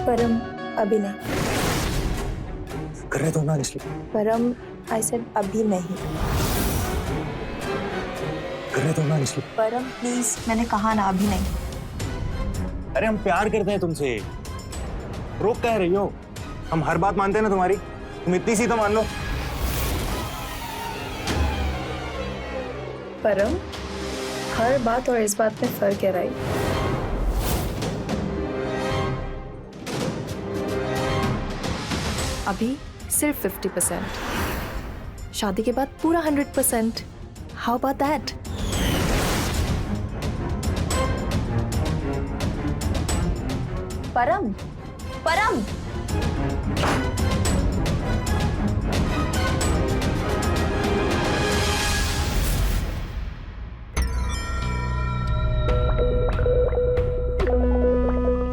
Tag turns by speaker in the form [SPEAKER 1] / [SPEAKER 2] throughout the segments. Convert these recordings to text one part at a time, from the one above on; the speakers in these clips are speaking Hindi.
[SPEAKER 1] परम, अभी नहीं।
[SPEAKER 2] कर रहे तो ना इसलिए।
[SPEAKER 1] परम, आई सेड अभी नहीं।
[SPEAKER 2] कर रहे तो ना इसलिए।
[SPEAKER 1] परम प्लीज, मैंने कहा ना अभी नहीं।
[SPEAKER 2] अरे हम प्यार करते हैं तुमसे, रोक कह रही हो? हम हर बात मानते हैं ना तुम्हारी, तुम इतनी सी तो मान लो।
[SPEAKER 1] परम, हर बात और इस बात में फर्क है राइट? अभी सिर्फ 50%, शादी के बाद पूरा 100%। How about that? परम, परम,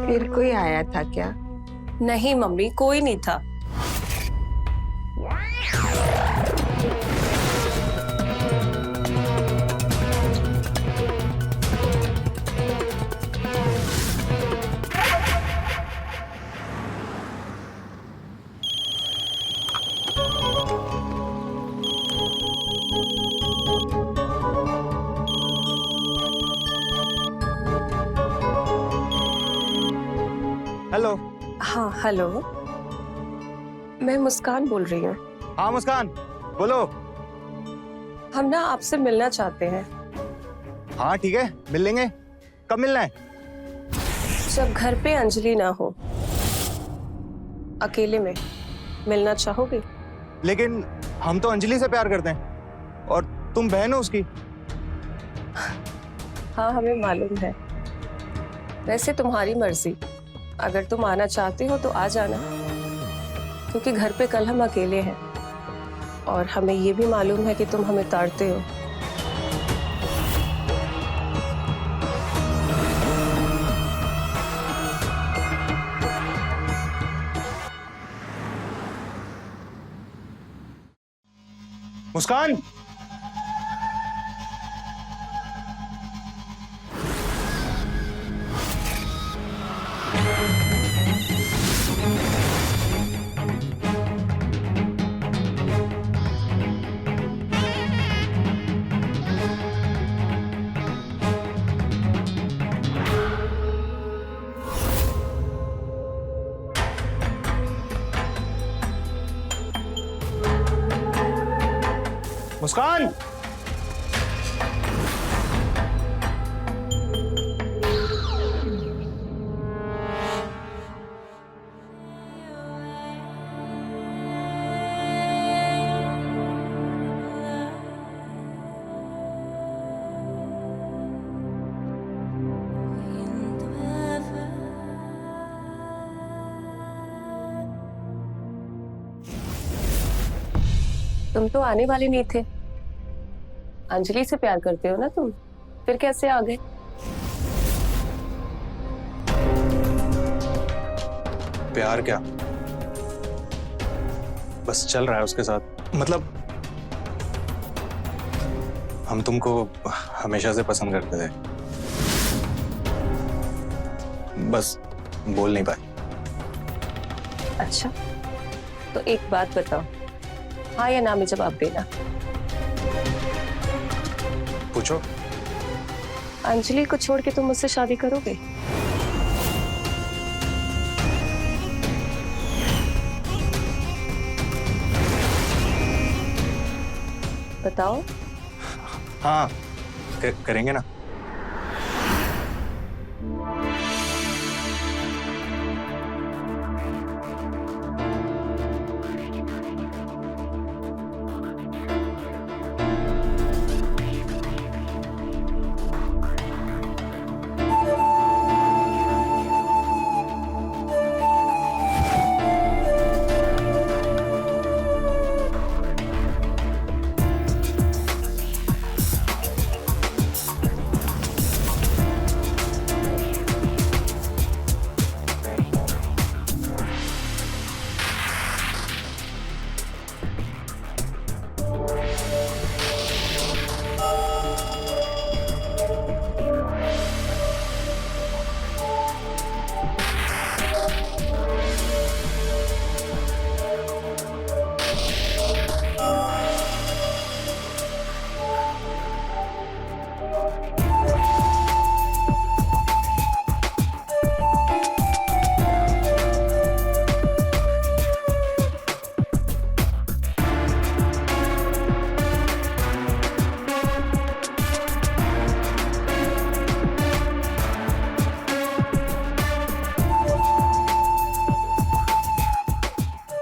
[SPEAKER 3] फिर कोई आया था क्या?
[SPEAKER 4] नहीं मम्मी, कोई नहीं था।
[SPEAKER 2] हेलो।
[SPEAKER 4] हाँ हेलो, मैं मुस्कान बोल रही हूँ।
[SPEAKER 2] हाँ मुस्कान, बोलो।
[SPEAKER 4] हम ना आपसे मिलना चाहते हैं।
[SPEAKER 2] हाँ ठीक है, मिल लेंगे। कब मिलना है?
[SPEAKER 4] जब घर पे अंजलि ना हो, अकेले में मिलना चाहोगे?
[SPEAKER 2] लेकिन हम तो अंजलि से प्यार करते हैं और तुम बहन हो उसकी।
[SPEAKER 4] हाँ हमें मालूम है, वैसे तुम्हारी मर्जी। अगर तुम आना चाहते हो तो आ जाना, क्योंकि घर पे कल हम अकेले हैं और हमें ये भी मालूम है कि तुम हमें ताड़ते हो।
[SPEAKER 2] मुस्कान, मुस्कान।
[SPEAKER 4] तुम तो आने वाले नहीं थे। अंजलि से प्यार करते हो ना तुम, फिर कैसे आ गए?
[SPEAKER 2] प्यार क्या, बस चल रहा है उसके साथ। मतलब हम तुमको हमेशा से पसंद करते थे, बस बोल नहीं पाए।
[SPEAKER 4] अच्छा, तो एक बात बताओ, हाँ या ना में जवाब देना।
[SPEAKER 2] पूछो।
[SPEAKER 4] अंजलि को छोड़ के तुम मुझसे शादी करोगे? बताओ।
[SPEAKER 2] हाँ करेंगे ना।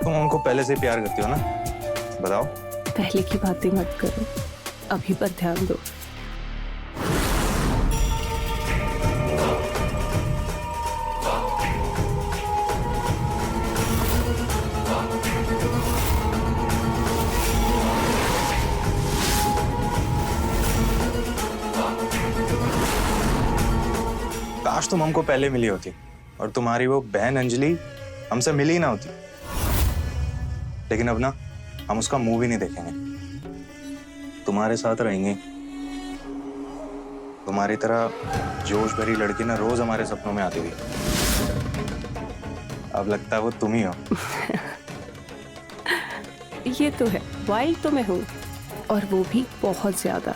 [SPEAKER 2] तुम हमको पहले से प्यार करती हो ना? बताओ।
[SPEAKER 4] पहले की बातें मत करो, अभी पर ध्यान दो।
[SPEAKER 2] काश तुम हमको पहले मिली होती और तुम्हारी वो बहन अंजलि हमसे मिली ना होती। लेकिन अब ना हम उसका मुंह भी नहीं देखेंगे, तुम्हारे साथ रहेंगे। तुम्हारी तरह जोश भरी लड़की ना रोज हमारे सपनों में आती हुई। अब लगता है वो तुम ही हो।
[SPEAKER 4] ये तो है, वाइल्ड तो मैं हूँ, और वो भी बहुत ज्यादा।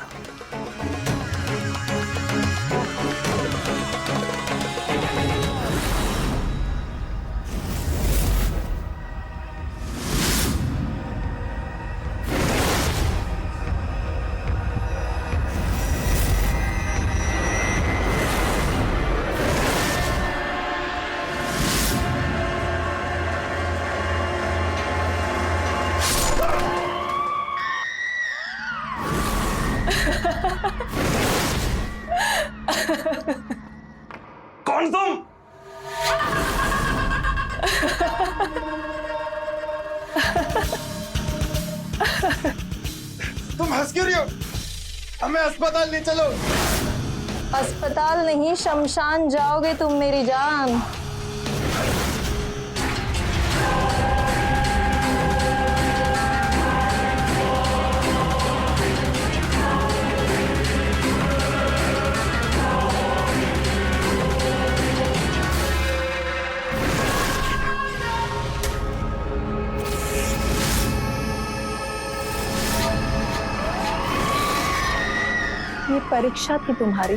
[SPEAKER 2] कौन तुम?
[SPEAKER 5] तुम हंस क्यों रही हो? हमें अस्पताल ले चलो।
[SPEAKER 6] अस्पताल नहीं, शमशान जाओगे तुम मेरी जान। ये परीक्षा थी तुम्हारी।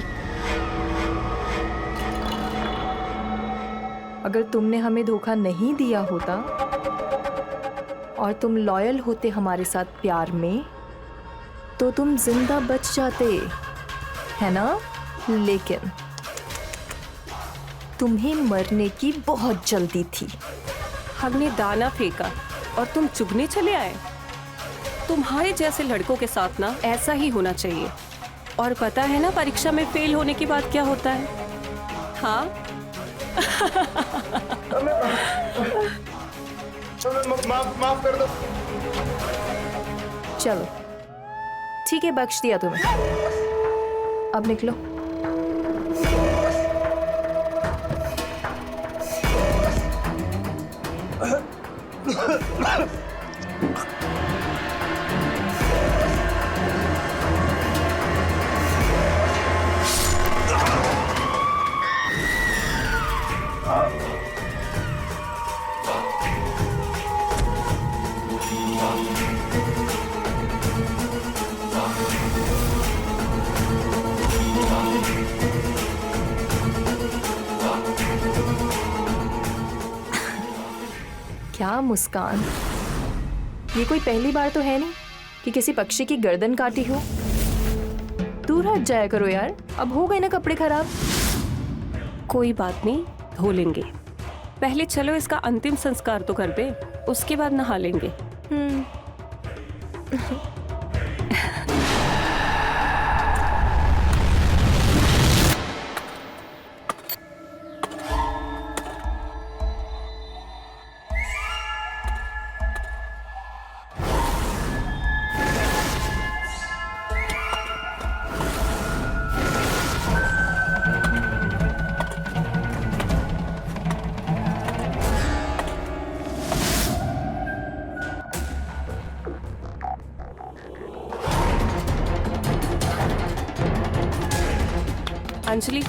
[SPEAKER 1] अगर तुमने हमें धोखा नहीं दिया होता और तुम लॉयल होते हमारे साथ प्यार में, तो तुम जिंदा बच जाते, है ना? लेकिन तुम्हें मरने की बहुत जल्दी थी।
[SPEAKER 4] हमने दाना फेंका और तुम चुगने चले आए। तुम्हारे जैसे लड़कों के साथ ना ऐसा ही होना चाहिए। और पता है ना परीक्षा में फेल होने के बाद क्या होता है? हाँ?
[SPEAKER 5] माफ कर दो।
[SPEAKER 1] चलो ठीक है, बख्श दिया तुम्हें। अब निकलो। क्या मुस्कान, ये कोई पहली बार तो है नहीं कि किसी पक्षी की गर्दन काटी हो। दूर हट जाया करो यार, अब हो गए ना कपड़े खराब।
[SPEAKER 4] कोई बात नहीं, धो लेंगे। पहले चलो इसका अंतिम संस्कार तो कर दे, उसके बाद नहा लेंगे। अंजलि,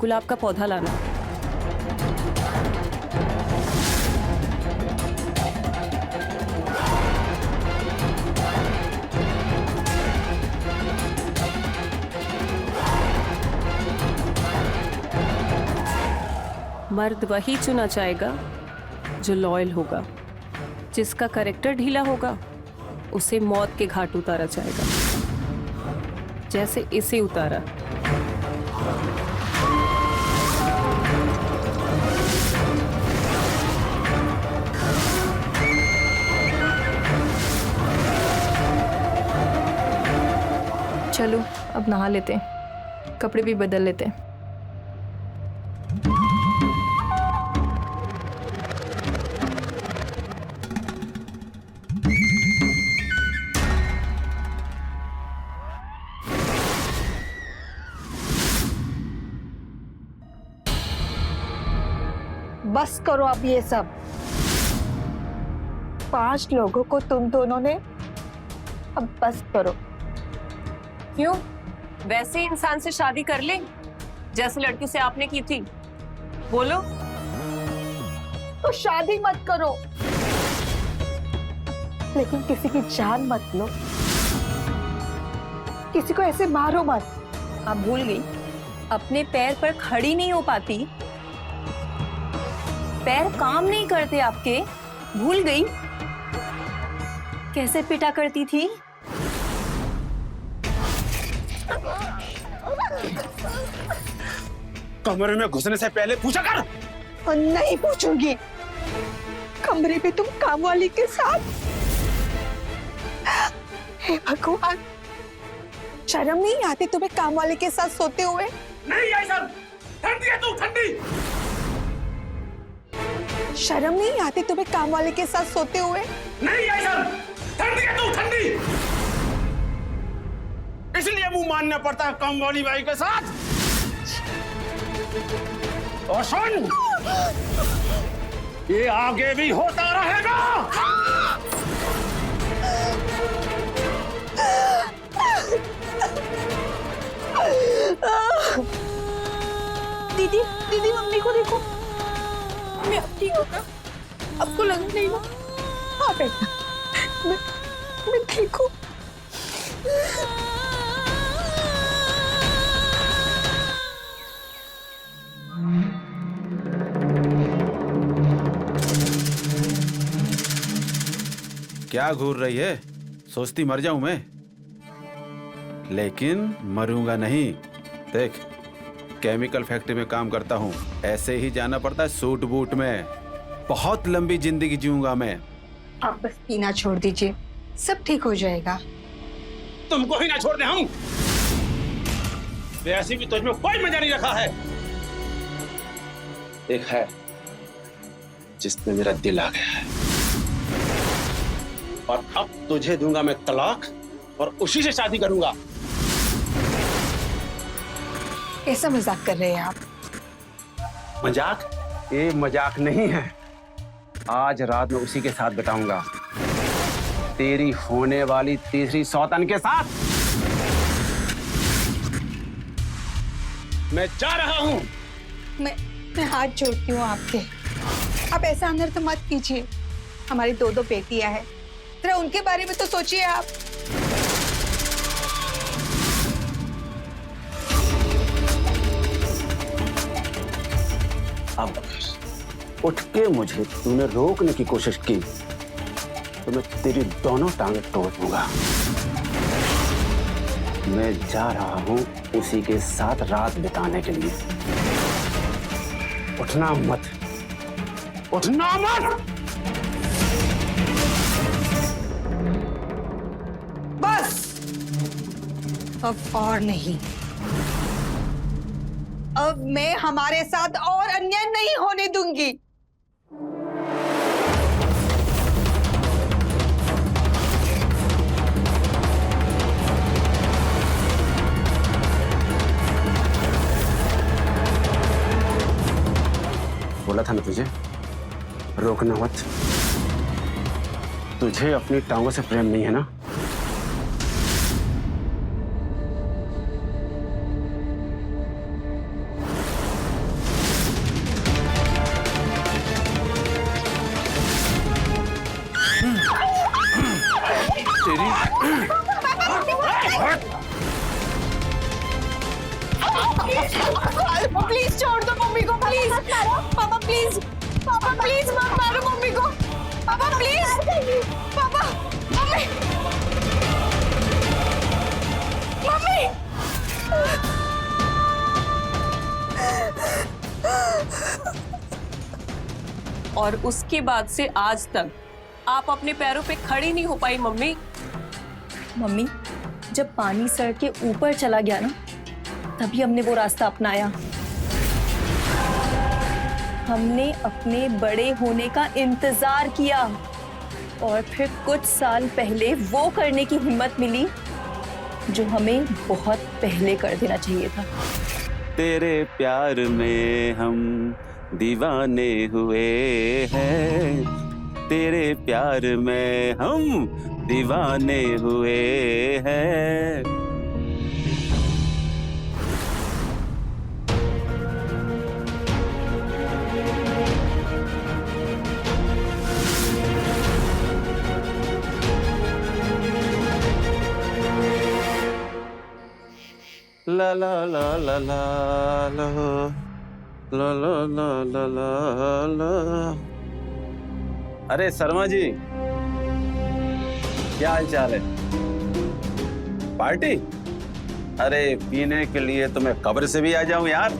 [SPEAKER 4] गुलाब का पौधा लाना। मर्द वही चुना जाएगा जो लॉयल होगा। जिसका कैरेक्टर ढीला होगा उसे मौत के घाट उतारा जाएगा, जैसे इसे उतारा।
[SPEAKER 1] चलो अब नहा लेते हैं, कपड़े भी बदल लेते हैं।
[SPEAKER 6] बस करो अब ये सब। 5 लोगों को तुम दोनों ने, अब बस करो।
[SPEAKER 4] क्यों? वैसे इंसान से शादी कर ले जैसे लड़की से आपने की थी। बोलो।
[SPEAKER 6] तो शादी मत करो, लेकिन किसी की जान मत लो, किसी को ऐसे मारो मत।
[SPEAKER 4] आप भूल गई अपने पैर पर खड़ी नहीं हो पाती, पैर काम नहीं करते आपके, भूल गई कैसे पिटा करती थी।
[SPEAKER 5] कमरे में घुसने से पहले पूछा कर।
[SPEAKER 6] और नहीं पूछूंगी। कमरे में तुम कामवाली के साथ? हे भगवान, शर्म नहीं आती तुम्हें कामवाली के साथ सोते हुए?
[SPEAKER 5] नहीं ऐसा, ठंडी है तू, ठंडी।
[SPEAKER 6] शर्म नहीं आती तुम्हें कामवाली के साथ सोते हुए?
[SPEAKER 5] नहीं ऐसा, ठंडी है तू, ठंडी। इसलिए मुंह मानना पड़ता है काम वाली बाई के साथ। और सुन, ये आगे भी होता रहेगा।
[SPEAKER 6] दीदी, दीदी मम्मी को देखो, मम्मी अब ठीक होगा? आपको लगा नहीं ना? हाँ बेटा, मैं ठीक हूँ।
[SPEAKER 7] क्या घूर रही है? सोचती मर जाऊं मैं, लेकिन मरूंगा नहीं। देख, केमिकल फैक्ट्री में काम करता हूँ, ऐसे ही जाना पड़ता है सूट बूट में। बहुत लंबी जिंदगी जीऊंगा मैं।
[SPEAKER 6] आप बस पीना छोड़ दीजिए, सब ठीक हो जाएगा।
[SPEAKER 5] तुमको ही ना छोड़ दे हम। वैसे भी तुझमें कोई मजा नहीं रखा है। एक है जिसमें मेरा दिल आ गया है, और अब तुझे दूंगा मैं तलाक, और उसी से शादी करूंगा।
[SPEAKER 6] कैसा मजाक कर रहे हैं आप?
[SPEAKER 5] मजाक? ये मजाक नहीं है। आज रात में उसी के साथ बिताऊंगा, तेरी होने वाली तीसरी सौतन के साथ। मैं जा रहा हूं।
[SPEAKER 6] मैं हाथ जोड़ती हूँ आपके, आप ऐसा अनर्थ मत कीजिए। हमारी 2 बेटियां हैं, जरा उनके बारे में तो सोचिए आप।
[SPEAKER 5] अब उठ के मुझे तूने रोकने की कोशिश की तो मैं तेरी दोनों टांगें तोड़ दूंगा। मैं जा रहा हूं उसी के साथ रात बिताने के लिए। उठना मत, उठना मत।
[SPEAKER 6] बस, अब और नहीं। अब मैं हमारे साथ और अन्याय नहीं होने दूंगी।
[SPEAKER 5] बोला था ना तुझे, रोकना मत। तुझे अपनी टांगों से प्रेम नहीं है ना?
[SPEAKER 6] प्लीज छोड़ दो मम्मी को, प्लीज पापा, प्लीज पापा, प्लीज मत मारो मम्मी को। पापा प्लीज, पापा, मम्मी, मम्मी।
[SPEAKER 4] और उसके बाद से आज तक आप अपने पैरों पे खड़ी नहीं हो पाई मम्मी।
[SPEAKER 1] मम्मी,
[SPEAKER 6] जब पानी सड़क के ऊपर चला गया ना, तभी हमने वो रास्ता अपनाया। हमने अपने बड़े होने का इंतजार किया और फिर कुछ साल पहले वो करने की हिम्मत मिली जो हमें बहुत पहले कर देना चाहिए था।
[SPEAKER 7] तेरे प्यार में हम दीवाने हुए हैं, तेरे प्यार में हम दीवाने हुए हैं। ला ला ला ला ला ला ला ला ला ला ला ला। अरे शर्मा जी, क्या हाल चाल है? पार्टी? अरे पीने के लिए तो मैं कब्र से भी आ जाऊं यार।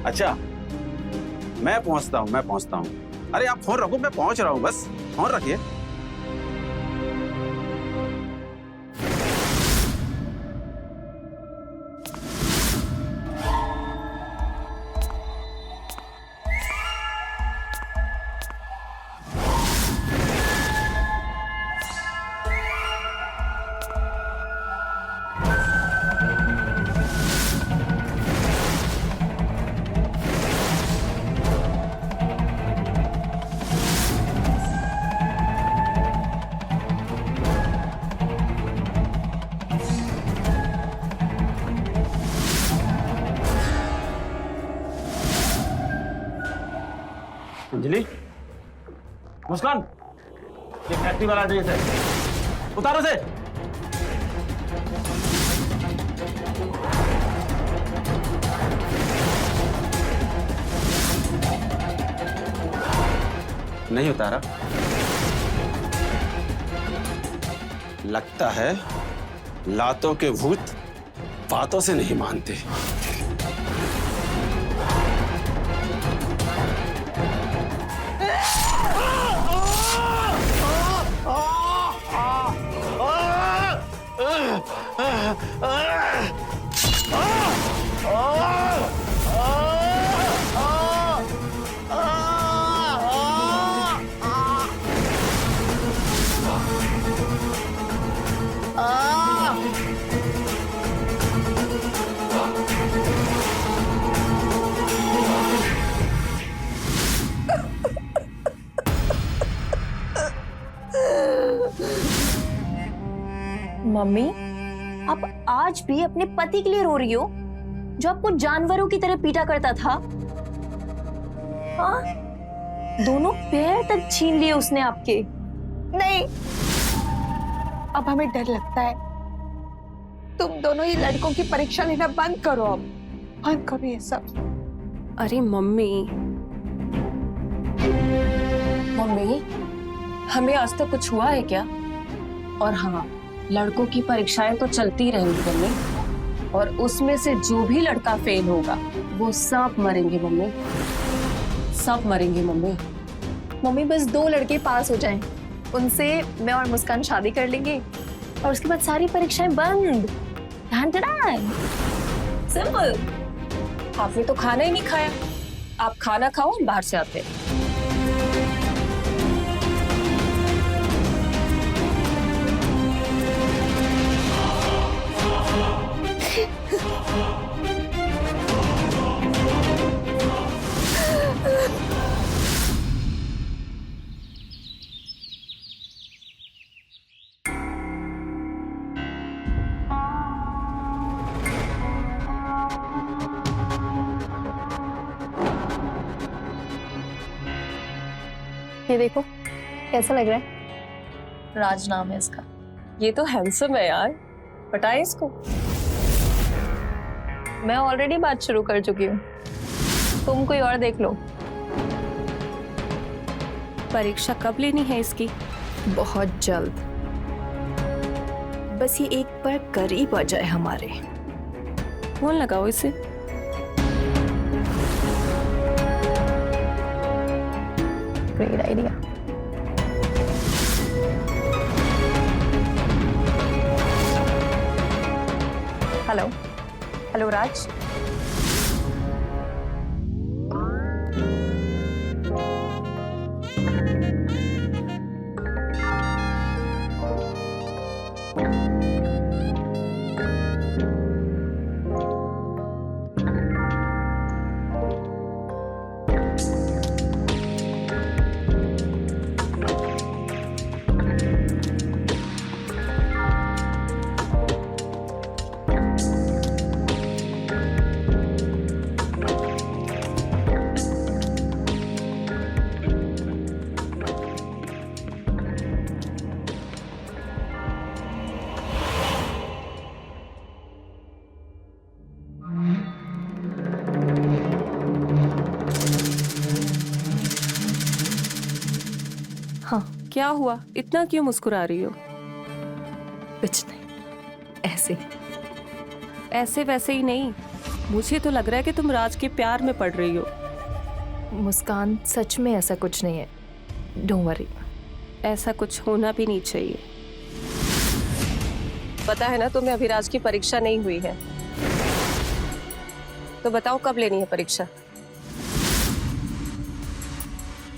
[SPEAKER 7] अच्छा, मैं पहुंचता हूं। अरे आप फोन रखो, मैं पहुंच रहा हूं, बस फोन रखिए। अंजलि, मुस्कान, ये फैक्ट्री वाला एड्रेस है, उतारो से। नहीं उतारा? लगता है लातों के भूत बातों से नहीं मानते।
[SPEAKER 6] मम्मी, आप आज भी अपने पति के लिए रो रही हो जो आपको जानवरों की तरह पीटा करता था? हाँ? दोनों पैर तक छीन लिए उसने आपके।
[SPEAKER 3] नहीं, अब हमें डर लगता है। तुम दोनों ये लड़कों की परीक्षा लेना बंद करो, अब बंद करो ये सब।
[SPEAKER 4] अरे मम्मी, हमें आज तक कुछ हुआ है क्या? और हाँ, लड़कों की परीक्षाएं तो चलती रहेंगी मम्मी, और उसमें से जो भी लड़का फेल होगा वो सब मरेंगे मम्मी, सब मरेंगे मम्मी।
[SPEAKER 6] मम्मी, बस 2 लड़के पास हो जाएं, उनसे मैं और मुस्कान शादी कर लेंगे और उसके बाद सारी परीक्षाएं बंद।
[SPEAKER 4] सिंपल। आपने तो खाना ही नहीं खाया, आप खाना खाओ, हम बाहर से आते हैं।
[SPEAKER 6] ये देखो कैसा लग रहा है? राज नाम है इसका।
[SPEAKER 4] ये तो हैंडसम है यार, पटाए इसको।
[SPEAKER 6] मैं ऑलरेडी बात शुरू कर चुकी हूँ, तुम कोई और देख लो।
[SPEAKER 4] परीक्षा कब लेनी है इसकी?
[SPEAKER 1] बहुत जल्द, बस ये एक बार करीब आ जाए हमारे।
[SPEAKER 4] फोन लगाओ इसे।
[SPEAKER 6] Great idea. हेलो हेलो राज।
[SPEAKER 1] हाँ,
[SPEAKER 4] क्या हुआ, इतना क्यों मुस्कुरा रही हो?
[SPEAKER 1] कुछ नहीं, ऐसे ही।
[SPEAKER 4] ऐसे वैसे ही नहीं, मुझे तो लग रहा है कि तुम राज के प्यार में पड़ रही हो।
[SPEAKER 1] मुस्कान, सच में ऐसा कुछ नहीं है, डोंट वरी।
[SPEAKER 4] ऐसा कुछ होना भी नहीं चाहिए। पता है ना तुम्हें अभी राज की परीक्षा नहीं हुई है, तो बताओ कब लेनी है परीक्षा?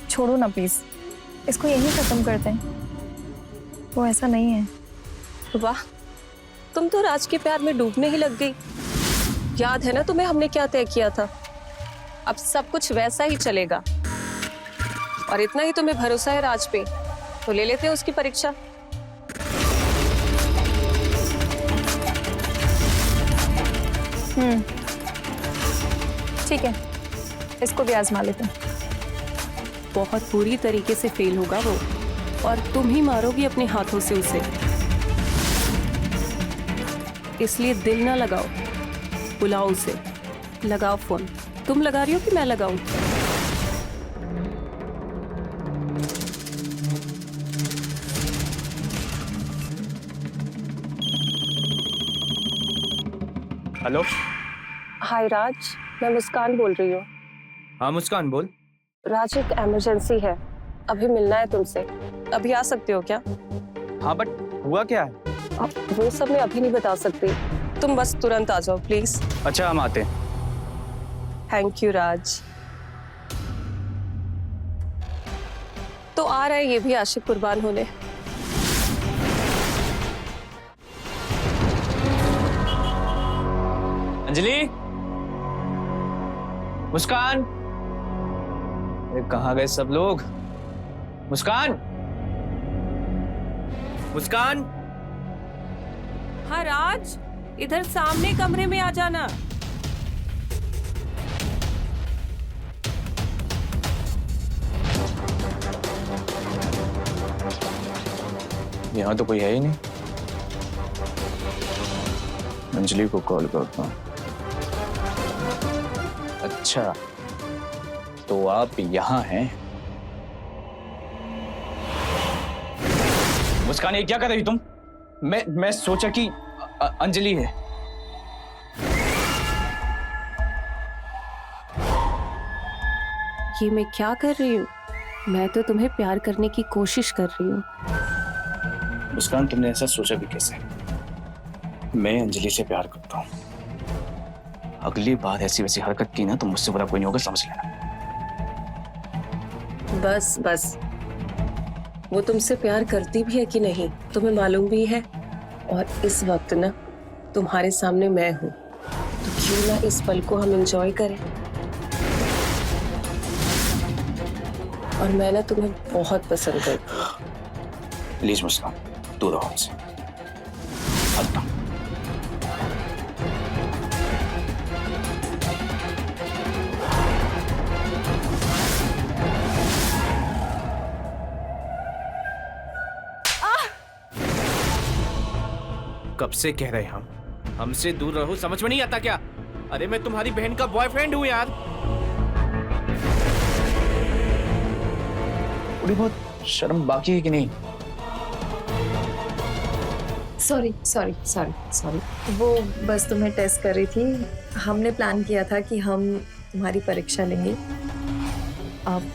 [SPEAKER 6] छोड़ो ना प्लीज, इसको यहीं खत्म करते हैं। वो ऐसा नहीं है।
[SPEAKER 4] वाह, तुम तो राज के प्यार में डूबने ही लग गई। याद है ना तुम्हें हमने क्या तय किया था? अब सब कुछ वैसा ही चलेगा। और इतना ही तुम्हें भरोसा है राज पे, तो ले लेते हैं उसकी परीक्षा।
[SPEAKER 6] ठीक है, इसको भी आजमा लेते हैं।
[SPEAKER 4] बहुत बुरी तरीके से फेल होगा वो, और तुम ही मारोगी अपने हाथों से उसे। इसलिए दिल ना लगाओ, बुलाओ उसे। लगाओ फोन। तुम लगा रही हो कि मैं लगाऊं?
[SPEAKER 8] हेलो।
[SPEAKER 4] हाय राज, मैं मुस्कान बोल रही हूँ।
[SPEAKER 8] हाँ मुस्कान बोल।
[SPEAKER 4] राज, एक इमरजेंसी है, अभी मिलना है तुमसे। अभी आ सकते हो क्या?
[SPEAKER 8] हाँ बट हुआ क्या है?
[SPEAKER 4] अब वो सब मैं अभी नहीं बता सकती, तुम बस तुरंत आ जाओ प्लीज।
[SPEAKER 8] अच्छा हम आते हैं।
[SPEAKER 4] थैंक यू राज। तो आ रहा है ये भी आशिक कुर्बान होने।
[SPEAKER 8] अंजलि, मुस्कान, अरे कहाँ गए सब लोग? मुस्कान, मुस्कान।
[SPEAKER 4] हाँ राज, इधर सामने कमरे में आ जाना।
[SPEAKER 2] यहाँ तो कोई है ही नहीं। अंजलि को कॉल करता हूँ।
[SPEAKER 8] अच्छा, तो आप यहाँ हैं? मुस्कान, ये क्या कर रही तुम? मैं सोचा कि अंजलि है।
[SPEAKER 4] ये मैं क्या कर रही हूँ? मैं तो तुम्हें प्यार करने की कोशिश कर रही हूँ।
[SPEAKER 8] मुस्कान, तुमने ऐसा सोचा भी कैसे? मैं अंजलि से प्यार करता हूँ। अगली बार ऐसी वैसी हरकत की ना तो मुझसे बुरा कोई नहीं होगा, समझ लेना।
[SPEAKER 4] बस बस, वो तुमसे प्यार करती भी है कि नहीं तुम्हें मालूम भी है। और इस वक्त ना तुम्हारे सामने मैं हूँ, तो क्यों ना इस पल को हम एंजॉय करें। और मैं ना तुम्हें बहुत पसंद करती हूँ।
[SPEAKER 8] प्लीज मुस्कान, दूर रहो हमसे। हटता।
[SPEAKER 7] कब से कह रहे हम हमसे दूर रहो, समझ में नहीं आता क्या? अरे मैं तुम्हारी बहन का बॉयफ्रेंड हूँ यार।
[SPEAKER 8] थोड़ी बहुत शर्म बाकी है कि नहीं?
[SPEAKER 1] सॉरी सॉरी सॉरी सॉरी, वो बस तुम्हें टेस्ट कर रही थी। हमने प्लान किया था कि हम तुम्हारी परीक्षा लेंगे। अब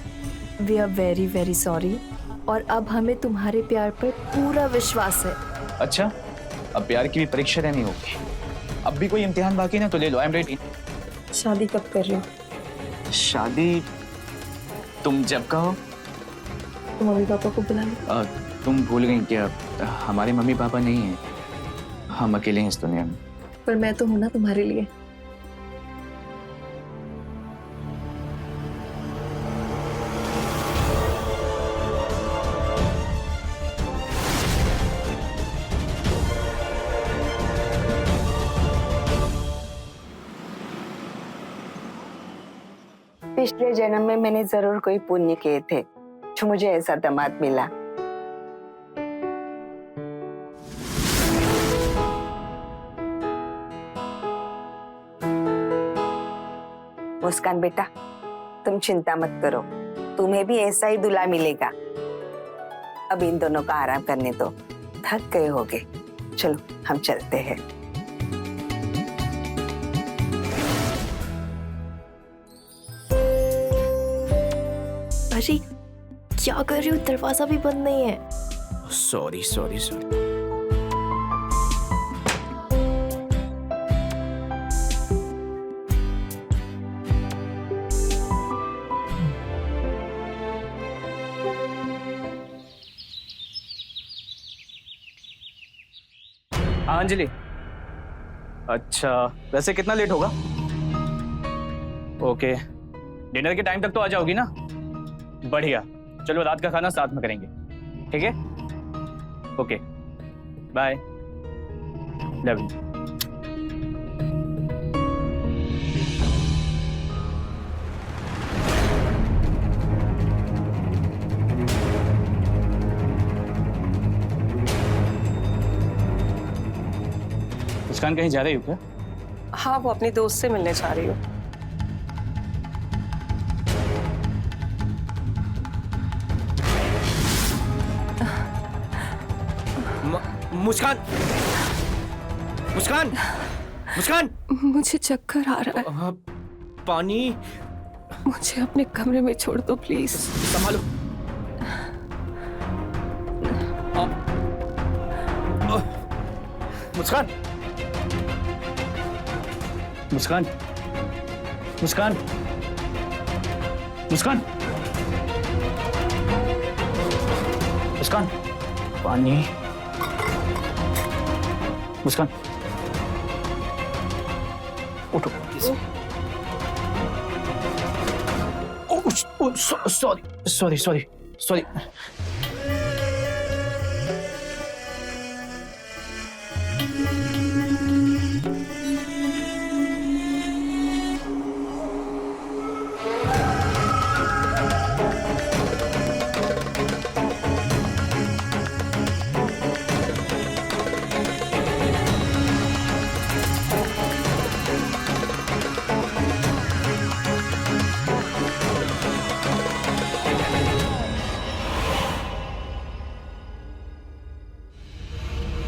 [SPEAKER 1] we are very very sorry, और अब हमें तुम्हारे प्यार पर पूरा विश्वास है।
[SPEAKER 8] अच्छा, अब प्यार की भी परीक्षा देनी होगी। अब भी कोई इम्तिहान बाकी ना तो ले लो, आई एम रेडी।
[SPEAKER 4] शादी कब कर रहे हो?
[SPEAKER 8] शादी तुम जब कहो।
[SPEAKER 4] तो मम्मी पापा को बुला लो।
[SPEAKER 8] तुम भूल गई क्या, हमारे मम्मी पापा नहीं हैं, हम अकेले हैं इस दुनिया में।
[SPEAKER 4] पर मैं तो हूं ना तुम्हारे लिए।
[SPEAKER 3] पिछले जन्म में मैंने जरूर कोई पुण्य किए थे जो मुझे ऐसा दामाद मिला। मुस्कान बेटा, तुम चिंता मत करो, तुम्हें भी ऐसा ही दूल्हा मिलेगा। अब इन दोनों का आराम करने दो, थक गए होगे। चलो हम चलते हैं।
[SPEAKER 1] भाजी क्या कर रही हो, दरवाजा भी बंद नहीं है।
[SPEAKER 8] Sorry sorry sorry. हाँ अंजलि, अच्छा वैसे कितना लेट होगा? ओके, डिनर के टाइम तक तो आ जाओगी ना? बढ़िया, चलो रात का खाना साथ में करेंगे, ठीक है? Okay bye, love you. Muskan कहीं जा रही हो क्या?
[SPEAKER 4] हाँ, वो अपनी दोस्त से मिलने जा रही हूँ।
[SPEAKER 8] मुस्कान, मुस्कान, मुस्कान,
[SPEAKER 4] मुझे चक्कर आ रहा है।
[SPEAKER 8] पानी।
[SPEAKER 4] मुझे अपने कमरे में छोड़ दो प्लीज।
[SPEAKER 8] संभालो। मुस्कान, मुस्कान, मुस्कान, मुस्कान, मुस्कान, पानी। मुस्कान, उठो please. Sorry sorry sorry sorry.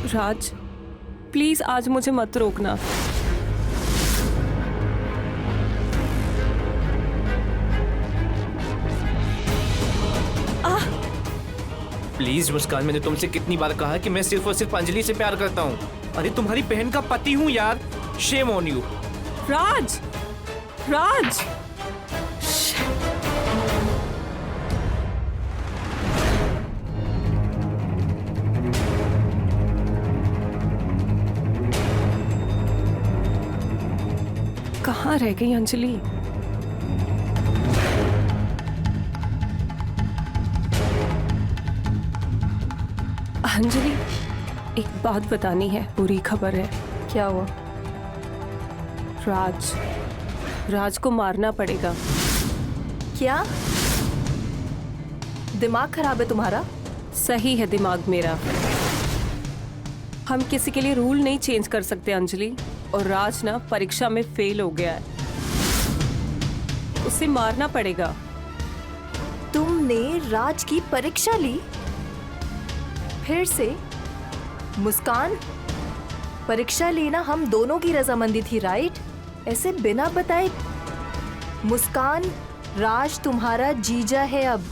[SPEAKER 4] Raj, please आज मुझे मत रोकना।
[SPEAKER 9] प्लीज मुस्कान, मैंने तुमसे कितनी बार कहा कि मैं सिर्फ और सिर्फ अंजलि से प्यार करता हूँ। अरे तुम्हारी बहन का पति हूँ यार, शेम ऑन यू।
[SPEAKER 4] राज, राज, कहाँ रह गई अंजलि? अंजलि, एक बात बतानी है, बुरी खबर है।
[SPEAKER 1] क्या हुआ?
[SPEAKER 4] राज को मारना पड़ेगा।
[SPEAKER 1] क्या दिमाग खराब है तुम्हारा?
[SPEAKER 4] सही है दिमाग मेरा। हम किसी के लिए रूल नहीं चेंज कर सकते अंजलि, और राज ना परीक्षा में फेल हो गया है, उसे मारना पड़ेगा।
[SPEAKER 1] तुमने राज की परीक्षा ली? फिर से? मुस्कान, परीक्षा लेना हम दोनों की रजामंदी थी, राइट? ऐसे बिना बताए? मुस्कान, राज तुम्हारा जीजा है अब।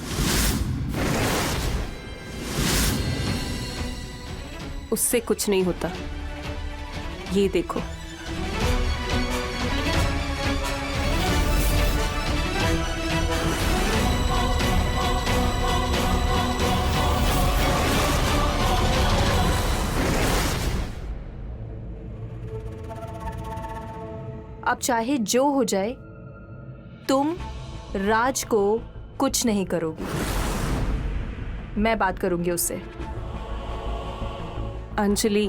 [SPEAKER 4] उससे कुछ नहीं होता, ये देखो।
[SPEAKER 1] अब चाहे जो हो जाए, तुम राज को कुछ नहीं करोगी। मैं बात करूंगी उससे।
[SPEAKER 4] अंजलि,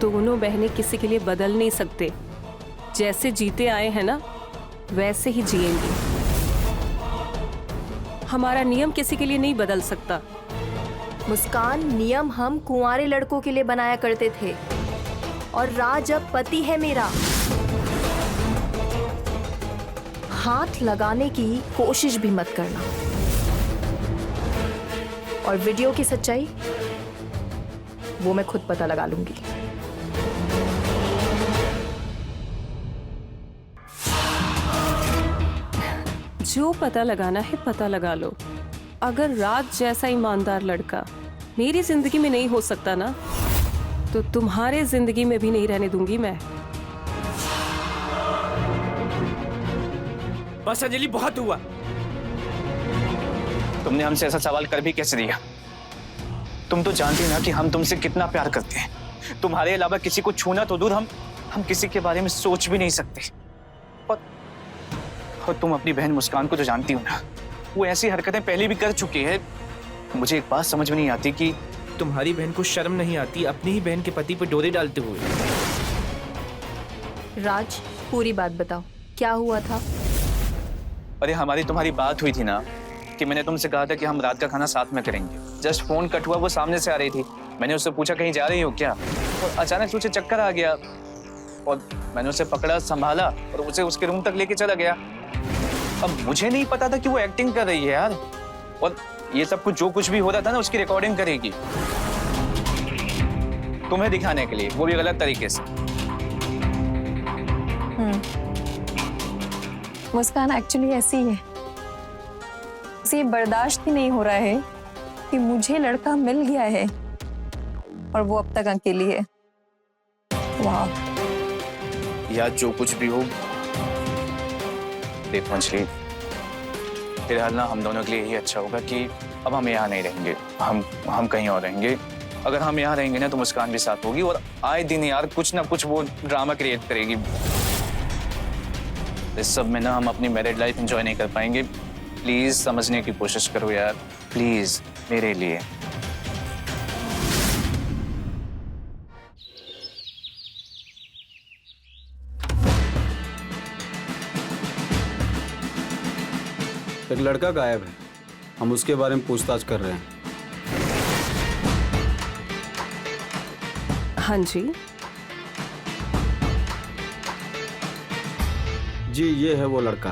[SPEAKER 4] दोनों बहनें किसी के लिए बदल नहीं सकते। जैसे जीते आए हैं ना, वैसे ही जिएंगे। हमारा नियम किसी के लिए नहीं बदल सकता।
[SPEAKER 1] मुस्कान, नियम हम कुंवारे लड़कों के लिए बनाया करते थे, और राज अब पति है मेरा। हाथ लगाने की कोशिश भी मत करना। और वीडियो की सच्चाई वो मैं खुद पता लगा लूंगी।
[SPEAKER 4] जो पता लगाना है पता लगा लो। अगर राज जैसा ईमानदार लड़का मेरी जिंदगी में नहीं हो सकता ना, तो तुम्हारे जिंदगी में भी नहीं रहने दूंगी मैं।
[SPEAKER 9] बस अंजलि, बहुत हुआ।
[SPEAKER 8] तुमने हमसे ऐसा सवाल कर भी कैसे दिया? तुम तो जानती ना कि हम तुमसे कितना प्यार करते हैं। तुम्हारे अलावा किसी को छूना तो दूर, हम किसी के बारे में सोच भी नहीं सकते। और तुम अपनी बहन मुस्कान को तो जानती हो ना, वो ऐसी हरकतें पहले भी कर चुकी है। मुझे एक बात समझ में नहीं आती कि
[SPEAKER 9] तुम्हारी बहन को शर्म नहीं आती अपनी ही बहन के पति पर डोरे डालते हुए।
[SPEAKER 1] राज, पूरी बात बताओ, क्या हुआ था?
[SPEAKER 8] अरे हमारी तुम्हारी बात हुई थी ना कि मैंने तुमसे कहा था कि हम रात का खाना साथ में करेंगे। जस्ट फोन कट हुआ, वो सामने से आ रही थी। मैंने उससे पूछा कहीं जा रही हो क्या, और अचानक से उसे चक्कर आ गया और मैंने उसे पकड़ा, संभाला और उसे उसके रूम तक लेके चला गया। अब मुझे नहीं पता था कि वो एक्टिंग कर रही है यार, और ये सब कुछ जो कुछ भी हो रहा था ना उसकी रिकॉर्डिंग करेगी तुम्हें दिखाने के लिए, वो भी गलत तरीके से।
[SPEAKER 6] मुस्कान एक्चुअली ऐसी है, उसे बर्दाश्त ही नहीं हो रहा है कि मुझे लड़का मिल गया है और वो अब तक अकेली है। वाह।
[SPEAKER 8] या जो कुछ भी हो, देखो अंजलि, फिलहाल ना हम दोनों के लिए यही अच्छा होगा कि अब हम यहाँ नहीं रहेंगे, हम कहीं और रहेंगे। अगर हम यहाँ रहेंगे ना तो मुस्कान भी साथ होगी, और आए दिन यार कुछ ना कुछ वो ड्रामा क्रिएट करेगी। इस सब में ना हम अपनी मैरिड लाइफ एंजॉय नहीं कर पाएंगे। प्लीज समझने की कोशिश करो यार, प्लीज, मेरे लिए।
[SPEAKER 5] एक लड़का गायब है, हम उसके बारे में पूछताछ कर रहे हैं।
[SPEAKER 4] हाँ जी।
[SPEAKER 5] जी, ये है वो लड़का।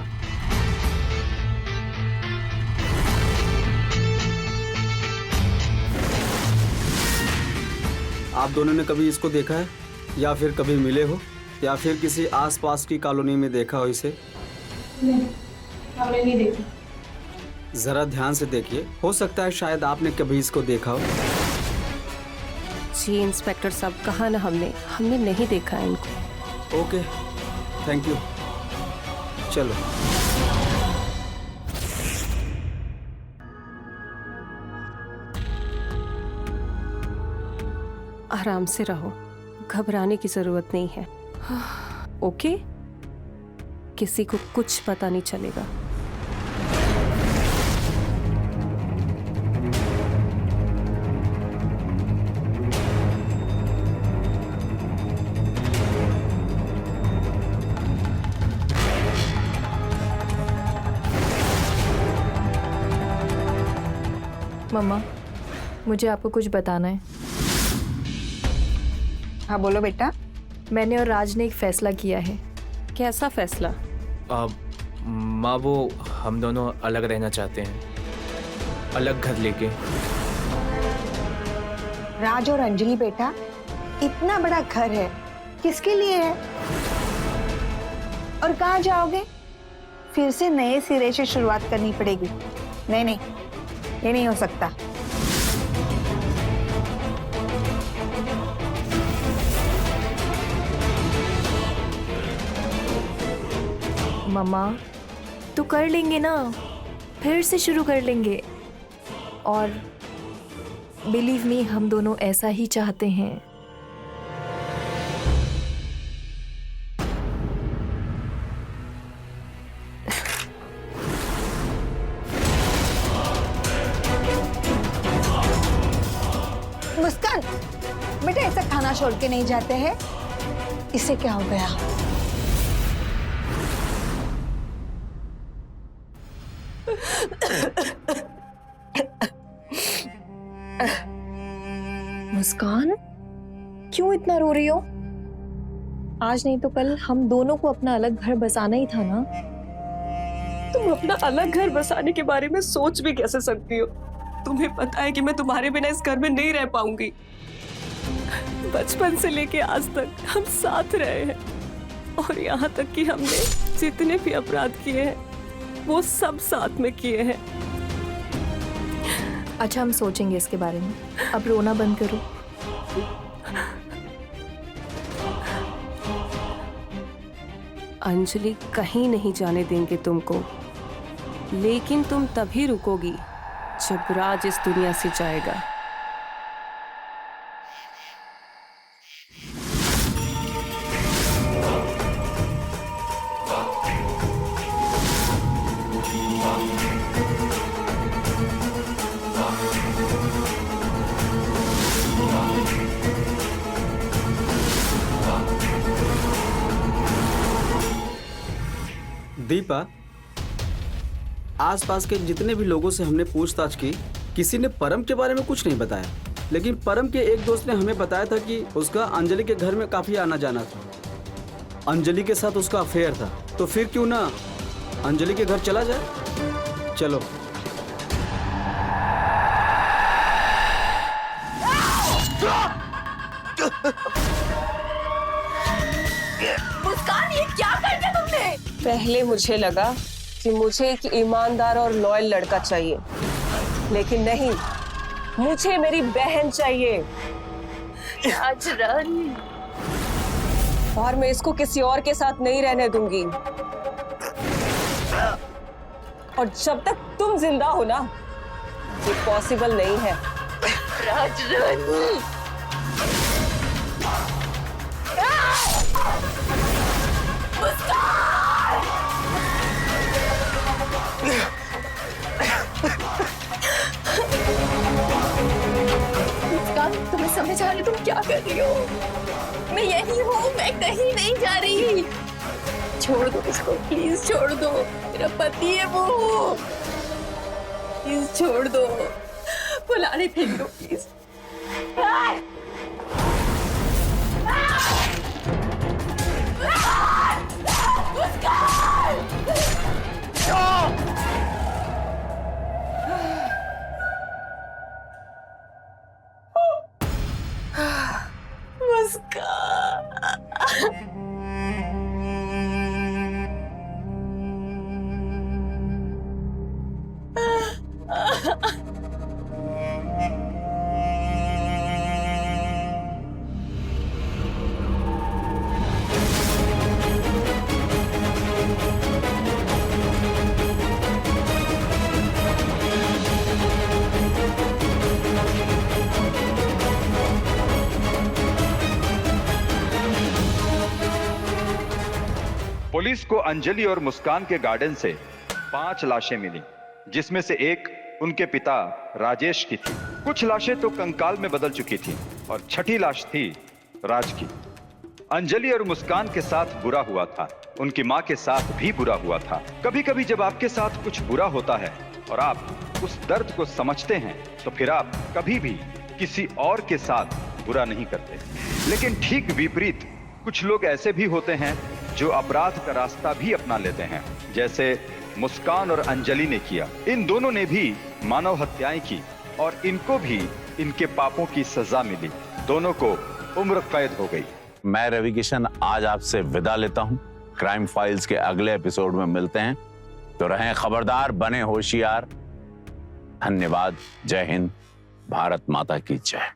[SPEAKER 5] आप दोनों ने कभी इसको देखा है, या फिर कभी मिले हो, या फिर किसी आसपास की कॉलोनी में देखा हो इसे?
[SPEAKER 6] नहीं, हमने नहीं देखा।
[SPEAKER 5] जरा ध्यान से देखिए, हो सकता है शायद आपने कभी इसको देखा हो।
[SPEAKER 4] जी इंस्पेक्टर साहब, कहा ना हमने नहीं देखा है इनको।
[SPEAKER 5] Okay, thank you. चलो।
[SPEAKER 4] आराम से रहो, घबराने की जरूरत नहीं है। ओके, किसी को कुछ पता नहीं चलेगा।
[SPEAKER 1] मम्मा, मुझे आपको कुछ बताना है।
[SPEAKER 3] हाँ बोलो बेटा।
[SPEAKER 1] मैंने और राज ने एक फैसला किया है।
[SPEAKER 4] कैसा फैसला?
[SPEAKER 9] माँ, वो हम दोनों अलग रहना चाहते हैं, अलग घर लेके।
[SPEAKER 3] राज और अंजलि बेटा, इतना बड़ा घर है, किसके लिए है? और कहाँ जाओगे? फिर से नए सिरे से शुरुआत करनी पड़ेगी। नहीं नहीं, ये नहीं हो सकता।
[SPEAKER 1] मम्मा, तो कर लेंगे ना, फिर से शुरू कर लेंगे। और बिलीव मी, हम दोनों ऐसा ही चाहते हैं।
[SPEAKER 10] मुस्कान, बेटा ऐसा खाना छोड़ के नहीं जाते हैं। इसे क्या हो गया?
[SPEAKER 6] मुस्कान, क्यों इतना रो रही हो? आज नहीं तो कल हम दोनों को अपना अलग घर बसाना ही था ना।
[SPEAKER 4] तुम अपना अलग घर बसाने के बारे में सोच भी कैसे सकती हो? तुम्हें पता है कि मैं तुम्हारे बिना इस घर में नहीं रह पाऊंगी। बचपन से लेके आज तक हम साथ रहे हैं और यहाँ तक कि हमने जितने भी अपराध किए हैं वो सब साथ में किए हैं।
[SPEAKER 1] अच्छा, हम सोचेंगे इसके बारे में। अब रोना बंद करो।
[SPEAKER 4] अंजलि कहीं नहीं जाने देंगे तुमको, लेकिन तुम तभी रुकोगी जब राज इस दुनिया से जाएगा।
[SPEAKER 5] दीपा, आसपास के जितने भी लोगों से हमने पूछताछ की, किसी ने परम के बारे में कुछ नहीं बताया, लेकिन परम के एक दोस्त ने हमें बताया था कि उसका अंजलि के घर में काफी आना जाना था। अंजलि के साथ उसका अफेयर था, तो फिर क्यों ना अंजलि के घर चला जाए। चलो।
[SPEAKER 6] मुस्कान, ये क्या कर दिया तुमने?
[SPEAKER 4] पहले मुझे लगा कि मुझे एक ईमानदार और लॉयल लड़का चाहिए, लेकिन नहीं, मुझे मेरी बहन चाहिए।
[SPEAKER 6] राजरानी,
[SPEAKER 4] और मैं इसको किसी और के साथ नहीं रहने दूंगी। और जब तक तुम जिंदा हो ना, ये पॉसिबल नहीं है।
[SPEAKER 6] राजरानी, मुस्कान, तुम्हें समझ आ रही तुम क्या कर रही हो? मैं यही हूँ, मैं कहीं नहीं जा रही। छोड़ दो इसको, प्लीज छोड़ दो। मेरा पति है वो, प्लीज छोड़ दो। बुलाने फेंक दो प्लीज।
[SPEAKER 11] पुलिस को अंजलि और मुस्कान के गार्डन से 5 लाशें मिली, जिसमें से एक उनके पिता राजेश की थी। कुछ लाशें तो कंकाल में बदल चुकी थी और छठी लाश थी राज की। अंजलि और मुस्कान के साथ बुरा हुआ था, उनकी मां के साथ भी बुरा हुआ था। कभी कभी जब आपके साथ कुछ बुरा होता है और आप उस दर्द को समझते हैं, तो फिर आप कभी भी किसी और के साथ बुरा नहीं करते। लेकिन ठीक विपरीत कुछ लोग ऐसे भी होते हैं जो अपराध का रास्ता भी अपना लेते हैं, जैसे मुस्कान और अंजलि ने किया। इन दोनों ने भी मानव हत्याएं की और इनको भी इनके पापों की सजा मिली। दोनों को उम्र कैद हो गई।
[SPEAKER 7] मैं रवि किशन आज आपसे विदा लेता हूं। क्राइम फाइल्स के अगले एपिसोड में मिलते हैं, तो रहें खबरदार, बने होशियार। धन्यवाद। जय हिंद, भारत माता की जय।